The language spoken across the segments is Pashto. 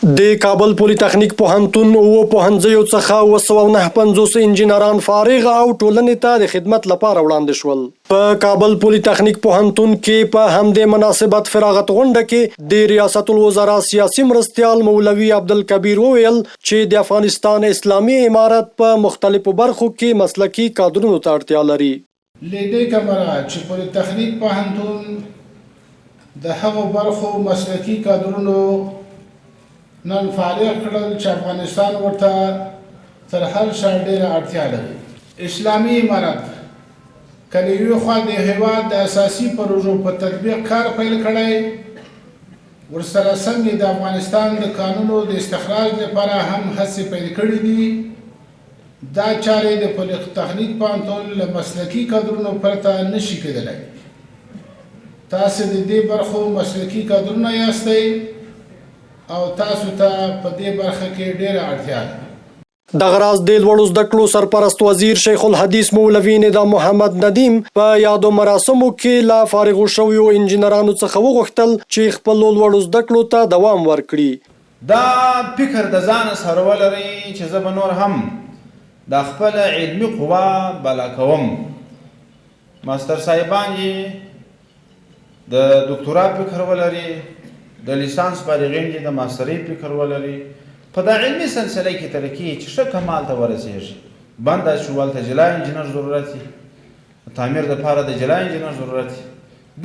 د کابل پولی تخنیک پوهنتون او پوهنځیو څخه 295 انجینران فارغ او ټولنې ته د خدمت لپاره وړاندې شول. په کابل پولی تخنیک پوهنتون کې په همدې مناسبت فراغت غونډه کې د ریاست الوزرا سیاسي مرستیال مولوي عبدالکبیر وویل چې د افغانستان اسلامي امارت په مختلفو برخو کې مسلکي کادرونو ته اړتیا لري. لیدې کمره چې پولی تخنیک پوهنتون د هغو برخو مسلکي کادرونو نن فارغ کړل چې افغانستان ورته تر هر شا ډېره اړتیا لري. اسلامي امارت کله یو خوا د هیواد د اساسي پروژو په تطبیق کار پیل کړی، ورسره څنګه د افغانستان د قانونو د استخراج لپاره هم هڅې پیل کړي دي. دا چارې د پولی تخنیک پوهنتون له مسلکي کادرونو پرته نشي کېدلی. تاسې د دې برخو مسلکي کادرونه یاستئ او تاسو ته په دې برخه کې ډېره اړتیا ده. دغه راز د لوړو زده کړو سرپرست وزیر شیخ الحدیث مولوي نظام محمد ندیم په یادو مراسمو کې لا فارغو شویو انجینرانو څخه وغوښتل چې خپلو لوړو زده کړو ته دوام ورکړي. دا فکر د ځان سره ولرئ چې زه به نور هم د خپل علمي قوه بلا کوم. ماستر صاحبان یې د دکتورا فکر ولري، د لیسانس فارغین دي د ماسترۍ فکر ولري، په دا علمي سلسله کې ترقي چې ښه کمال ته ورسېږي. بنده چې ولته جلا انجینر ضرورت وي، تعمیر دپاره د جلا انجینر ضرورت وي.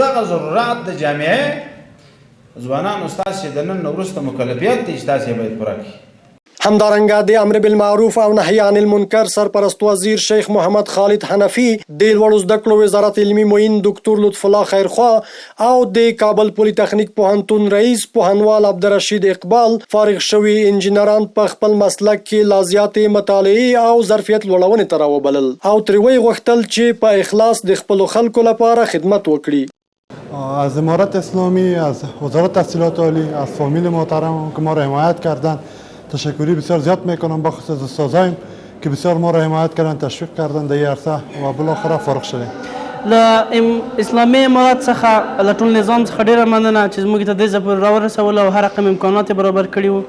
دغه ضرورات د جامعې ځوانانو ستاسې د نن نه وروسته مکلفیت دی چې تاسې باید پوره کړي. همدارنګه د امر بالمعروف او نهي عن المنکر سرپرست وزیر شیخ محمد خالد حنفي، د لوړو زده کړو وزارت علمي معین ډاکټر لطف الله خیرخوا او د کابل پولی تخنیک پوهنتون رئیس پوهنوال عبدالرشید اقبال فارغ شوي انجینران په خپل مسلک کې لا زیاتې مطالعې او ظرفیت لوړونې ته راوبلل او ترې ویې غوښتل چې په اخلاص د خپلو خلکو لپاره خدمت وکړي. از امارت اسلامی، از وزارت تحصیلات عالی، از فامیل محترم که ما را حمایت کردن تشکری بسیار زیاد میکنم، بخصوص استادایم که بسیار ما را حمایت کردن، تشویق کردن در این عرصه و بالاخره فارغ شدیم. له اسلامي امارت څخه له ټول نظام څخه ډېره مننه چې زموږ ته دې ځای پورې راورسولو او هر رقم امکانات یې برابر کړي وو.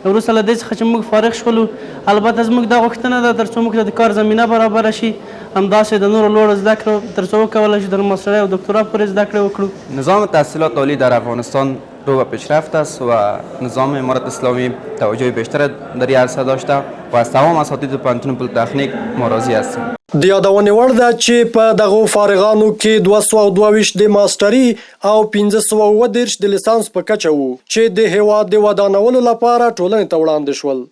وروسته له دې څخه چې موږ فارغ شولو، البته زموږ دا غوښتنه ده تر څو موږ ته د کار زمینه برابره شي، همداسې د نورو لوړو زده کړو تر څو وکولی شو تر ماسترۍ او دکترا پورې زده کړې وکړو. نظام تحصیلات عالی در افغانستان رو به پیشرفت است و نظام امارت اسلامی توجه بیشتر در این عرصه داشته و از تمام اساتید پوهنتون پولی تخنیک ما راضی هستیم. د یادونې وړ ده چې په دغو فارغانو کې 222 د ماستري او 1530 د لیسانس په کچه وو چې د هیواد د ودانولو لپاره ټولنې ته وړاندې شول.